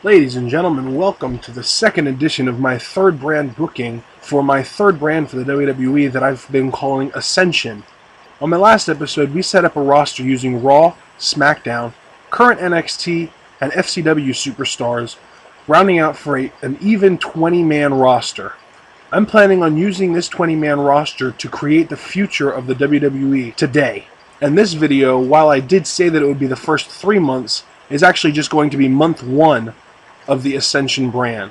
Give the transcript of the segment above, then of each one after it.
Ladies and gentlemen, welcome to the second edition of my third brand booking for my third brand for the WWE that I've been calling Ascension. On my last episode, we set up a roster using Raw, SmackDown, current NXT, and FCW superstars, rounding out for an even 20-man roster. I'm planning on using this 20-man roster to create the future of the WWE today. And this video, while I did say that it would be the first 3 months, is actually just going to be month 1 of the Ascension brand.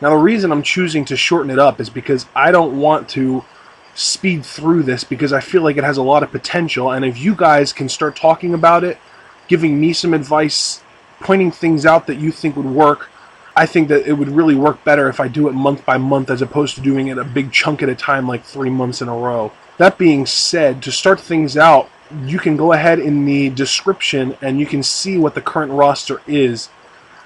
Now the reason I'm choosing to shorten it up is because I don't want to speed through this because I feel like it has a lot of potential, and if you guys can start talking about it, giving me some advice, pointing things out that you think would work, I think that it would really work better if I do it month by month as opposed to doing it a big chunk at a time like 3 months in a row. That being said, to start things out, you can go ahead in the description and you can see what the current roster is.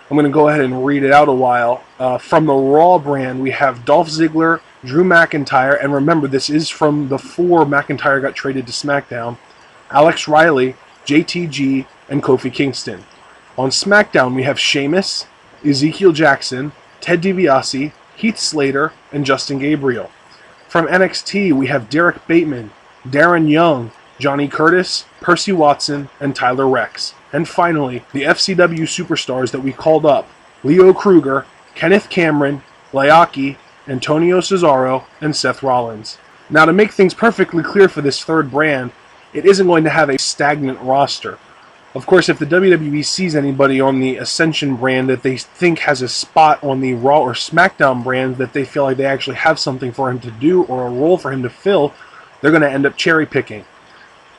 I'm going to go ahead and read it out a while. From the Raw brand, we have Dolph Ziggler, Drew McIntyre, and remember, this is from before McIntyre got traded to SmackDown, Alex Riley, JTG, and Kofi Kingston. On SmackDown, we have Sheamus, Ezekiel Jackson, Ted DiBiase, Heath Slater, and Justin Gabriel. From NXT, we have Derek Bateman, Darren Young, Johnny Curtis, Percy Watson, and Tyler Rex. And finally, the FCW superstars that we called up: Leo Kruger, Kenneth Cameron, Leaki, Antonio Cesaro, and Seth Rollins. Now, to make things perfectly clear for this third brand, it isn't going to have a stagnant roster. Of course, if the WWE sees anybody on the Ascension brand that they think has a spot on the Raw or SmackDown brand that they feel like they actually have something for him to do or a role for him to fill, they're going to end up cherry picking.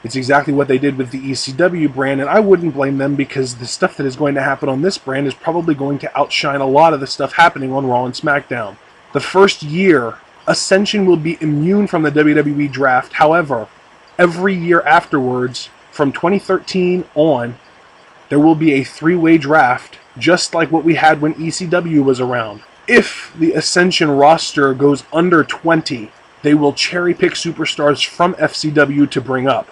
It's exactly what they did with the ECW brand, and I wouldn't blame them because the stuff that is going to happen on this brand is probably going to outshine a lot of the stuff happening on Raw and SmackDown. The first year, Ascension will be immune from the WWE draft. However, every year afterwards, from 2013 on, there will be a 3-way draft, just like what we had when ECW was around. If the Ascension roster goes under 20, they will cherry pick superstars from FCW to bring up.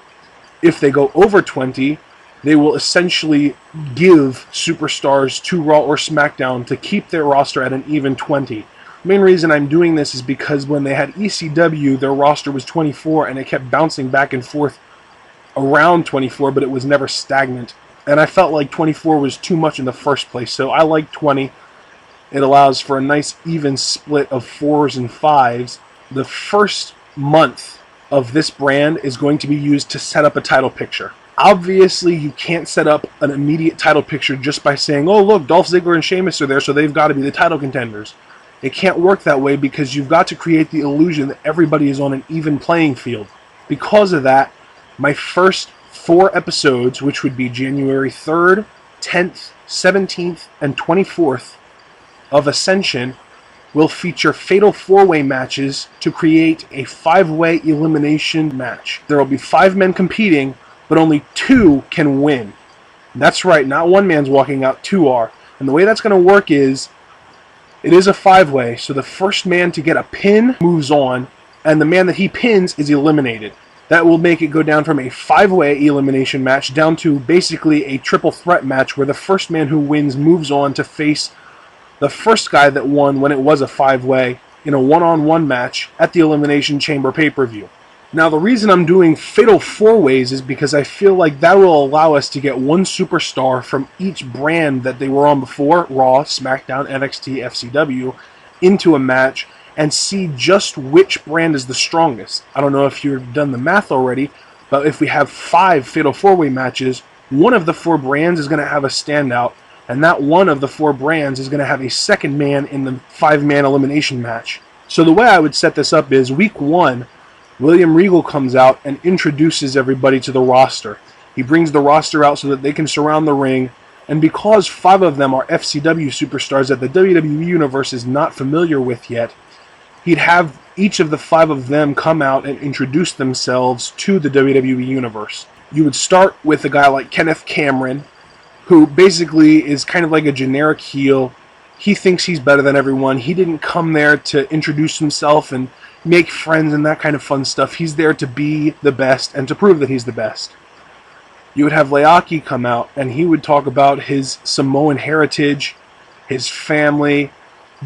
If they go over 20, they will essentially give superstars to Raw or SmackDown to keep their roster at an even 20. The main reason I'm doing this is because when they had ECW, their roster was 24 and it kept bouncing back and forth around 24, but it was never stagnant. And I felt like 24 was too much in the first place, so I like 20. It allows for a nice even split of 4s and 5s. The first month of this brand is going to be used to set up a title picture. Obviously, you can't set up an immediate title picture just by saying, oh look, Dolph Ziggler and Sheamus are there, so they've got to be the title contenders. It can't work that way because you've got to create the illusion that everybody is on an even playing field. Because of that, my first 4 episodes, which would be January 3rd, 10th, 17th, and 24th of Ascension, will feature fatal 4-way matches to create a 5-way elimination match. There will be 5 men competing, but only 2 can win. That's right, not one man's walking out, 2 are. And the way that's going to work is, it is a 5-way, so the first man to get a pin moves on, and the man that he pins is eliminated. That will make it go down from a 5-way elimination match down to basically a triple threat match where the first man who wins moves on to face the first guy that won when it was a 5-way in a one-on-one match at the Elimination Chamber pay-per-view. Now, the reason I'm doing fatal 4-ways is because I feel like that will allow us to get one superstar from each brand that they were on before, Raw, SmackDown, NXT, FCW, into a match and see just which brand is the strongest. I don't know if you've done the math already, but if we have 5 fatal 4-way matches, one of the 4 brands is going to have a standout, and that one of the 4 brands is going to have a second man in the 5-man elimination match. So the way I would set this up is week 1, William Regal comes out and introduces everybody to the roster. He brings the roster out so that they can surround the ring, and because 5 of them are FCW superstars that the WWE Universe is not familiar with yet, he'd have each of the 5 of them come out and introduce themselves to the WWE Universe. You would start with a guy like Kenneth Cameron, who basically is kind of like a generic heel. He thinks he's better than everyone. He didn't come there to introduce himself and make friends and that kind of fun stuff. He's there to be the best and to prove that he's the best. You would have Leaki come out, and he would talk about his Samoan heritage, his family.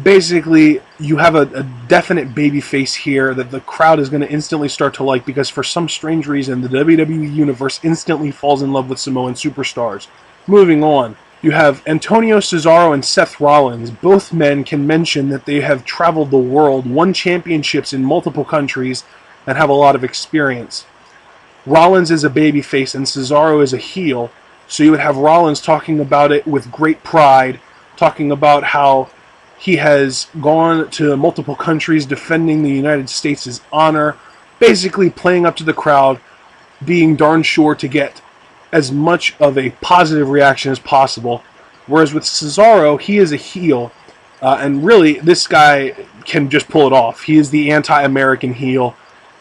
Basically, you have a definite baby face here that the crowd is going to instantly start to like, because for some strange reason, the WWE Universe instantly falls in love with Samoan superstars. Moving on, you have Antonio Cesaro and Seth Rollins. Both men can mention that they have traveled the world, won championships in multiple countries, and have a lot of experience. Rollins is a babyface and Cesaro is a heel, so you would have Rollins talking about it with great pride, talking about how he has gone to multiple countries defending the United States' honor, basically playing up to the crowd, being darn sure to get as much of a positive reaction as possible. Whereas with Cesaro, he is a heel, and really, this guy can just pull it off. He is the anti-American heel.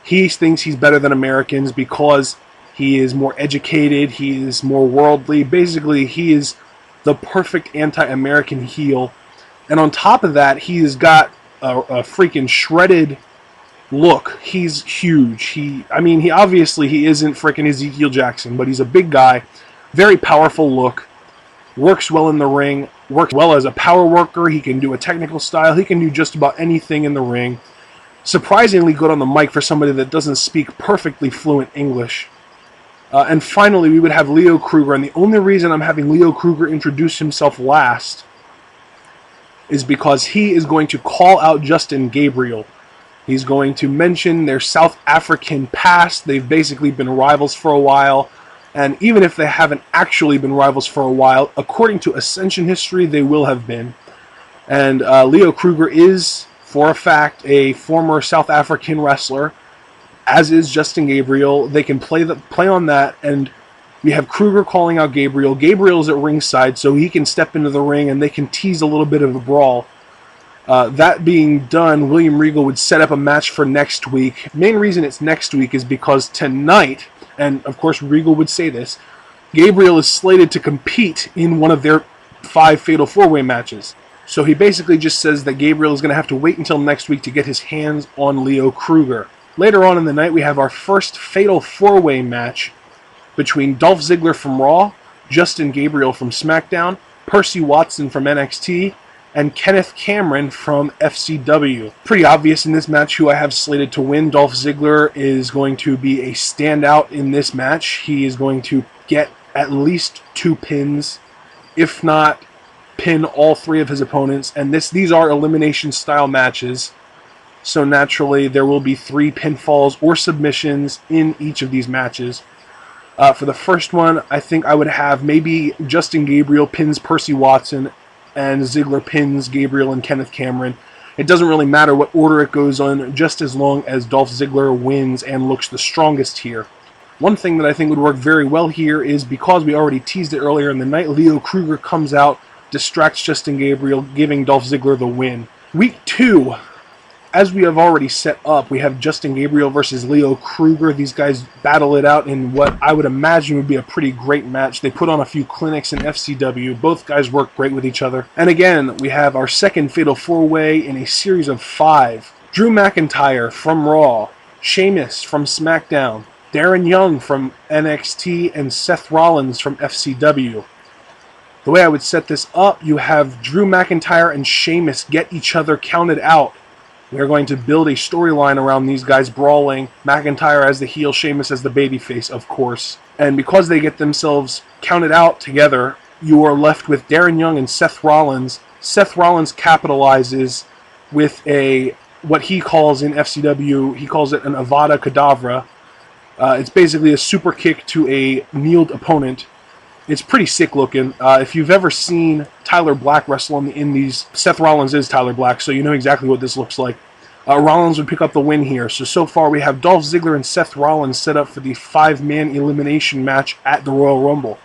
He thinks he's better than Americans because he is more educated, he is more worldly. Basically, he is the perfect anti-American heel. And on top of that, he's got a freaking shredded look. He's huge. He obviously he isn't freaking Ezekiel Jackson, but he's a big guy, very powerful look, works well in the ring, works well as a power worker. He can do a technical style. He can do just about anything in the ring. Surprisingly good on the mic for somebody that doesn't speak perfectly fluent English. And finally, we would have Leo Kruger. And the only reason I'm having Leo Kruger introduce himself last is because he is going to call out Justin Gabriel. He's going to mention their South African past. They've basically been rivals for a while. And even if they haven't actually been rivals for a while, according to Ascension history, they will have been. And Leo Kruger is, for a fact, a former South African wrestler, as is Justin Gabriel. They can play on that, and we have Kruger calling out Gabriel. Gabriel's at ringside, so he can step into the ring, and they can tease a little bit of a brawl. That being done, William Regal would set up a match for next week. Main reason it's next week is because tonight, and of course Regal would say this, Gabriel is slated to compete in one of their 5 Fatal 4-Way matches. So he basically just says that Gabriel is going to have to wait until next week to get his hands on Leo Kruger. Later on in the night, we have our first Fatal 4-Way match between Dolph Ziggler from Raw, Justin Gabriel from SmackDown, Percy Watson from NXT, and Kenneth Cameron from FCW. Pretty obvious in this match who I have slated to win. Dolph Ziggler is going to be a standout in this match. He is going to get at least 2 pins, if not pin all 3 of his opponents. And these are elimination style matches, so naturally there will be 3 pinfalls or submissions in each of these matches. For the first one, I think I would have maybe Justin Gabriel pins Percy Watson and Ziggler pins Gabriel and Kenneth Cameron. It doesn't really matter what order it goes on, just as long as Dolph Ziggler wins and looks the strongest here. One thing that I think would work very well here is, because we already teased it earlier in the night, Leo Kruger comes out, distracts Justin Gabriel, giving Dolph Ziggler the win. Week 2, as we have already set up, we have Justin Gabriel versus Leo Kruger. These guys battle it out in what I would imagine would be a pretty great match. They put on a few clinics in FCW. Both guys work great with each other. And again, we have our second Fatal 4-Way in a series of 5. Drew McIntyre from Raw, Sheamus from SmackDown, Darren Young from NXT, and Seth Rollins from FCW. The way I would set this up, you have Drew McIntyre and Sheamus get each other counted out. We're going to build a storyline around these guys brawling. McIntyre as the heel, Sheamus as the babyface, of course. And because they get themselves counted out together, you are left with Darren Young and Seth Rollins. Seth Rollins capitalizes with what he calls in FCW, he calls it an Avada Kedavra. It's basically a super kick to a kneeled opponent. It's pretty sick looking. If you've ever seen Tyler Black wrestle on the Indies, Seth Rollins is Tyler Black, so you know exactly what this looks like. Rollins would pick up the win here. So far we have Dolph Ziggler and Seth Rollins set up for the 5-man elimination match at the Royal Rumble.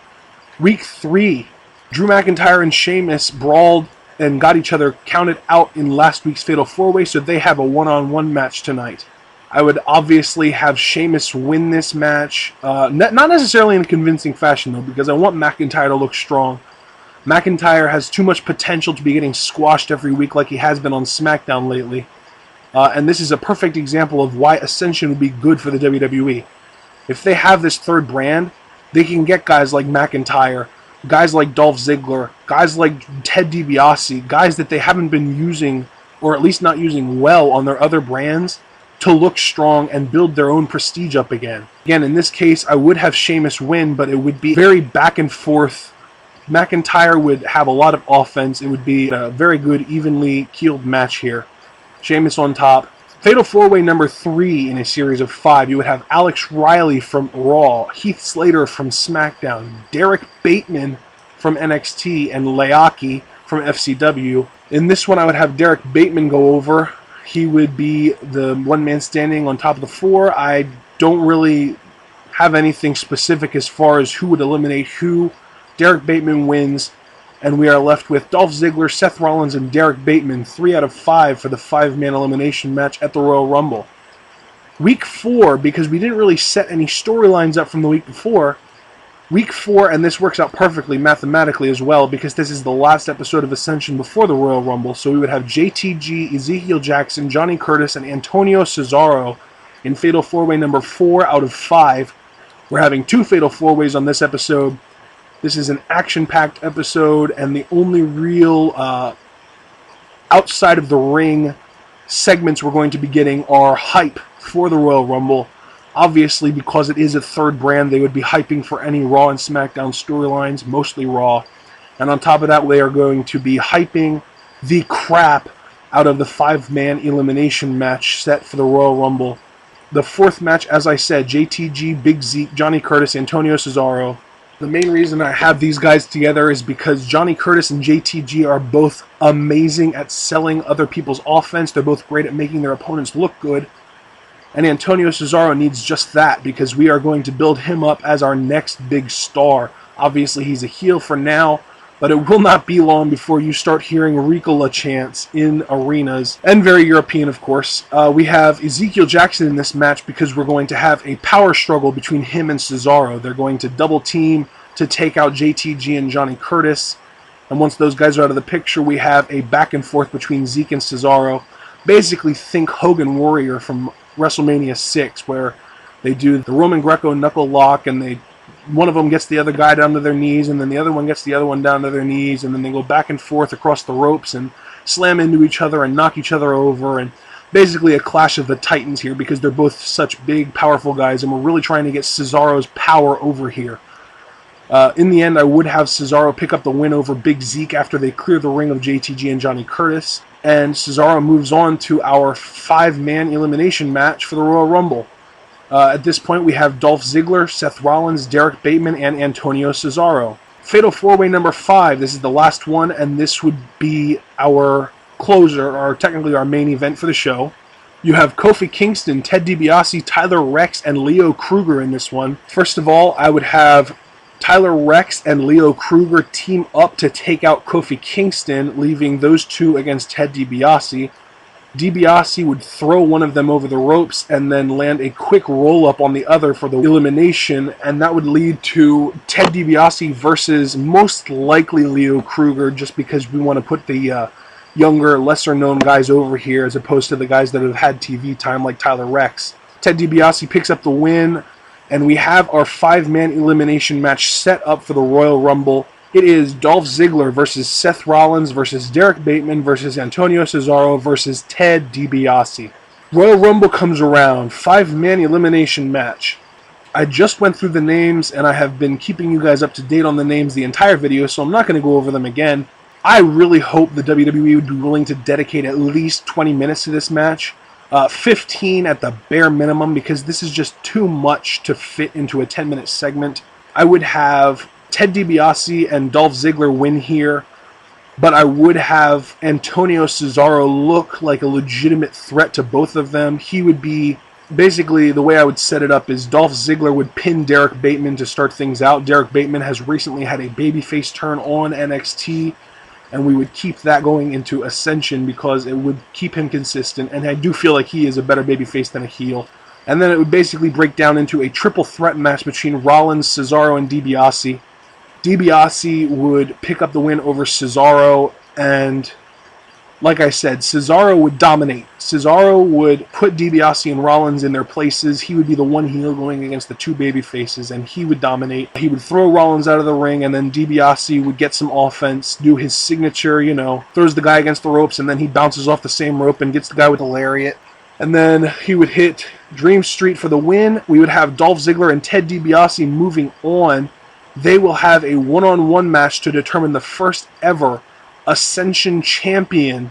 Week 3, Drew McIntyre and Sheamus brawled and got each other counted out in last week's Fatal 4-Way, so they have a one-on-one match tonight. I would obviously have Sheamus win this match, not necessarily in a convincing fashion though, because I want McIntyre to look strong. McIntyre has too much potential to be getting squashed every week like he has been on SmackDown lately. And this is a perfect example of why Ascension would be good for the WWE. If they have this third brand, they can get guys like McIntyre guys like Dolph Ziggler, guys like Ted DiBiase, guys that they haven't been using, or at least not using well on their other brands, to look strong and build their own prestige up again. Again, in this case, I would have Sheamus win, but it would be very back and forth. McIntyre would have a lot of offense. It would be a very good, evenly keeled match here. Sheamus on top. Fatal 4-Way number 3 in a series of 5. You would have Alex Riley from Raw, Heath Slater from SmackDown, Derek Bateman from NXT, and Leaki from FCW. In this one, I would have Derek Bateman go over. He would be the one man standing on top of the 4. I don't really have anything specific as far as who would eliminate who. Derek Bateman wins, and we are left with Dolph Ziggler, Seth Rollins, and Derek Bateman, 3 out of 5 for the 5-man elimination match at the Royal Rumble. Week 4, because we didn't really set any storylines up from the week before, Week 4, and this works out perfectly mathematically as well, because this is the last episode of Ascension before the Royal Rumble, so we would have JTG, Ezekiel Jackson, Johnny Curtis, and Antonio Cesaro in Fatal 4-Way number 4 out of 5. We're having 2 Fatal 4-Ways on this episode. This is an action-packed episode, and the only real outside of the ring segments we're going to be getting are hype for the Royal Rumble. Obviously, because it is a third brand, they would be hyping for any Raw and SmackDown storylines, mostly Raw. And on top of that, they are going to be hyping the crap out of the 5-man elimination match set for the Royal Rumble. The 4th match, as I said, JTG, Big Zeke, Johnny Curtis, Antonio Cesaro. The main reason I have these guys together is because Johnny Curtis and JTG are both amazing at selling other people's offense. They're both great at making their opponents look good. And Antonio Cesaro needs just that, because we are going to build him up as our next big star. Obviously, he's a heel for now, but it will not be long before you start hearing Ricola chants in arenas, and very European, of course. We have Ezekiel Jackson in this match because we're going to have a power struggle between him and Cesaro. They're going to double team to take out JTG and Johnny Curtis, and once those guys are out of the picture, we have a back and forth between Zeke and Cesaro. Basically, think Hogan Warrior from WrestleMania 6, where they do the Roman Greco knuckle lock, and one of them gets the other guy down to their knees, and then the other one gets the other one down to their knees, and then they go back and forth across the ropes and slam into each other and knock each other over, and basically a clash of the titans here, because they're both such big, powerful guys, and we're really trying to get Cesaro's power over here. In the end, I would have Cesaro pick up the win over Big Zeke after they clear the ring of JTG and Johnny Curtis, and Cesaro moves on to our 5-man elimination match for the Royal Rumble. At this point, we have Dolph Ziggler, Seth Rollins, Derek Bateman, and Antonio Cesaro. Fatal 4-Way number 5, this is the last one, and this would be our closer, or technically our main event for the show. You have Kofi Kingston, Ted DiBiase, Tyler Rex, and Leo Kruger in this one. First of all, I would have Tyler Rex and Leo Kruger team up to take out Kofi Kingston, leaving those two against Ted DiBiase. DiBiase would throw one of them over the ropes and then land a quick roll-up on the other for the elimination, and that would lead to Ted DiBiase versus most likely Leo Kruger, just because we want to put the younger, lesser-known guys over here as opposed to the guys that have had TV time like Tyler Rex. Ted DiBiase picks up the win, and we have our 5-man elimination match set up for the Royal Rumble. It is Dolph Ziggler versus Seth Rollins versus Derek Bateman versus Antonio Cesaro versus Ted DiBiase. Royal Rumble comes around, 5-man elimination match. I just went through the names, and I have been keeping you guys up to date on the names the entire video, so I'm not going to go over them again. I really hope the WWE would be willing to dedicate at least 20 minutes to this match. 15 at the bare minimum, because this is just too much to fit into a 10-minute segment. I would have Ted DiBiase and Dolph Ziggler win here, but I would have Antonio Cesaro look like a legitimate threat to both of them. He would be, basically, the way I would set it up is Dolph Ziggler would pin Derek Bateman to start things out. Derek Bateman has recently had a babyface turn on NXT, and we would keep that going into Ascension because it would keep him consistent, and I do feel like he is a better babyface than a heel. And then it would basically break down into a triple threat match between Rollins, Cesaro, and DiBiase would pick up the win over Cesaro, and Like I said, Cesaro would dominate. Cesaro would put DiBiase and Rollins in their places. He would be the one heel going against the two baby faces, and he would dominate. He would throw Rollins out of the ring, and then DiBiase would get some offense, do his signature, throws the guy against the ropes, and then he bounces off the same rope and gets the guy with the lariat. And then he would hit Dream Street for the win. We would have Dolph Ziggler and Ted DiBiase moving on. They will have a one-on-one match to determine the first ever Ascension champion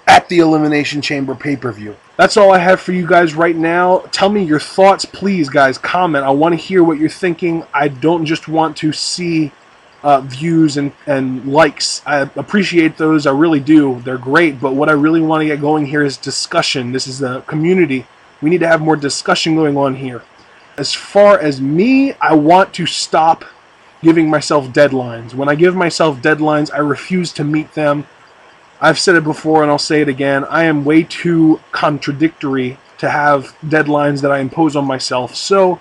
at the Elimination Chamber pay-per-view. That's all I have for you guys right now. Tell me your thoughts, please, guys. Comment. I want to hear what you're thinking. I don't just want to see views and likes. I appreciate those. I really do. They're great. But what I really want to get going here is discussion. This is a community. We need to have more discussion going on here. As far as me, I want to stop giving myself deadlines. When I give myself deadlines, I refuse to meet them. I've said it before and I'll say it again. I am way too contradictory to have deadlines that I impose on myself. So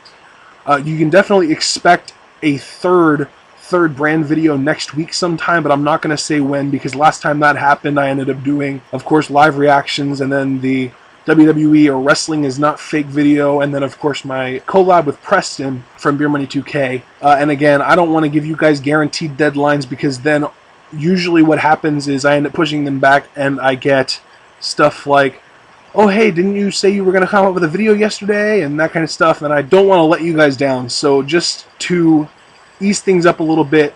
you can definitely expect a third brand video next week sometime, but I'm not going to say when, because last time that happened, I ended up doing, of course, live reactions, and then the WWE or Wrestling Is Not Fake video, and then of course my collab with Preston from Beer Money 2K. And again, I don't want to give you guys guaranteed deadlines, because then usually what happens is I end up pushing them back and I get stuff like, oh hey, didn't you say you were going to come up with a video yesterday, and that kind of stuff, and I don't want to let you guys down. So just to ease things up a little bit,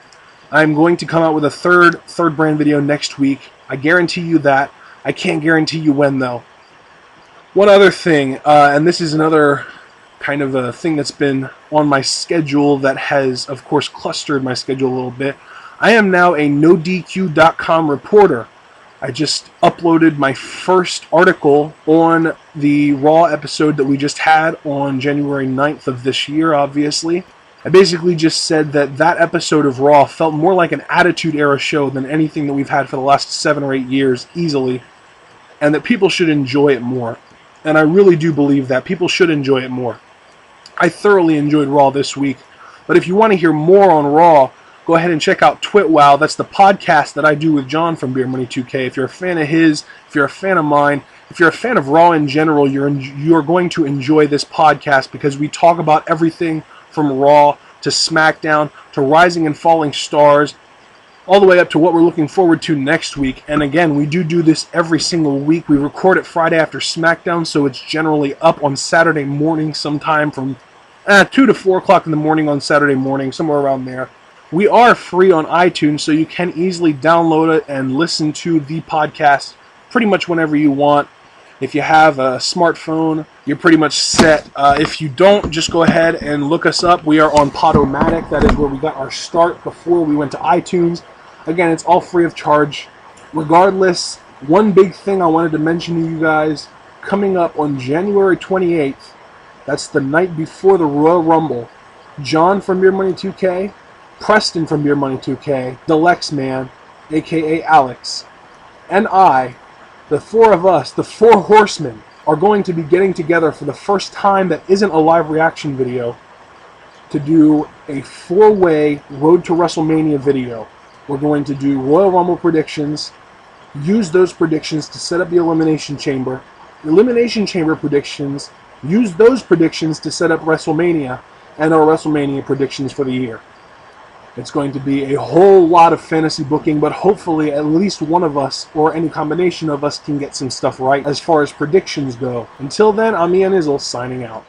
I'm going to come out with a third brand video next week. I guarantee you that. I can't guarantee you when though. One other thing, and this is another kind of a thing that's been on my schedule that has, of course, clustered my schedule a little bit. I am now a NoDQ.com reporter. I just uploaded my first article on the Raw episode that we just had on January 9th of this year, obviously. I basically just said that episode of Raw felt more like an Attitude Era show than anything that we've had for the last 7 or 8 years, easily, and that people should enjoy it more. And I really do believe that. People should enjoy it more. I thoroughly enjoyed Raw this week. But if you want to hear more on Raw, go ahead and check out TwitWow. That's the podcast that I do with John from Beer Money 2K. If you're a fan of his, if you're a fan of mine, if you're a fan of Raw in general, you're going to enjoy this podcast, because we talk about everything from Raw to SmackDown to Rising and Falling Stars, all the way up to what we're looking forward to next week. And again, we do this every single week. We record it Friday after SmackDown, so it's generally up on Saturday morning sometime from 2 to 4 o'clock in the morning on Saturday morning, somewhere around there. We are free on iTunes, so you can easily download it and listen to the podcast pretty much whenever you want. If you have a smartphone, you're pretty much set. If you don't, just go ahead and look us up. We are on Podomatic. That is where we got our start before we went to iTunes. Again, it's all free of charge. Regardless, one big thing I wanted to mention to you guys, coming up on January 28th, that's the night before the Royal Rumble, John from Beer Money 2K, Preston from Beer Money 2K, the Lex Man, aka Alex, and I, the four of us, the four horsemen, are going to be getting together for the first time that isn't a live reaction video to do a 4-way Road to WrestleMania video. We're going to do Royal Rumble predictions, use those predictions to set up the Elimination Chamber, Elimination Chamber predictions, use those predictions to set up WrestleMania, and our WrestleMania predictions for the year. It's going to be a whole lot of fantasy booking, but hopefully at least one of us, or any combination of us, can get some stuff right as far as predictions go. Until then, I'm Ian Izzle, signing out.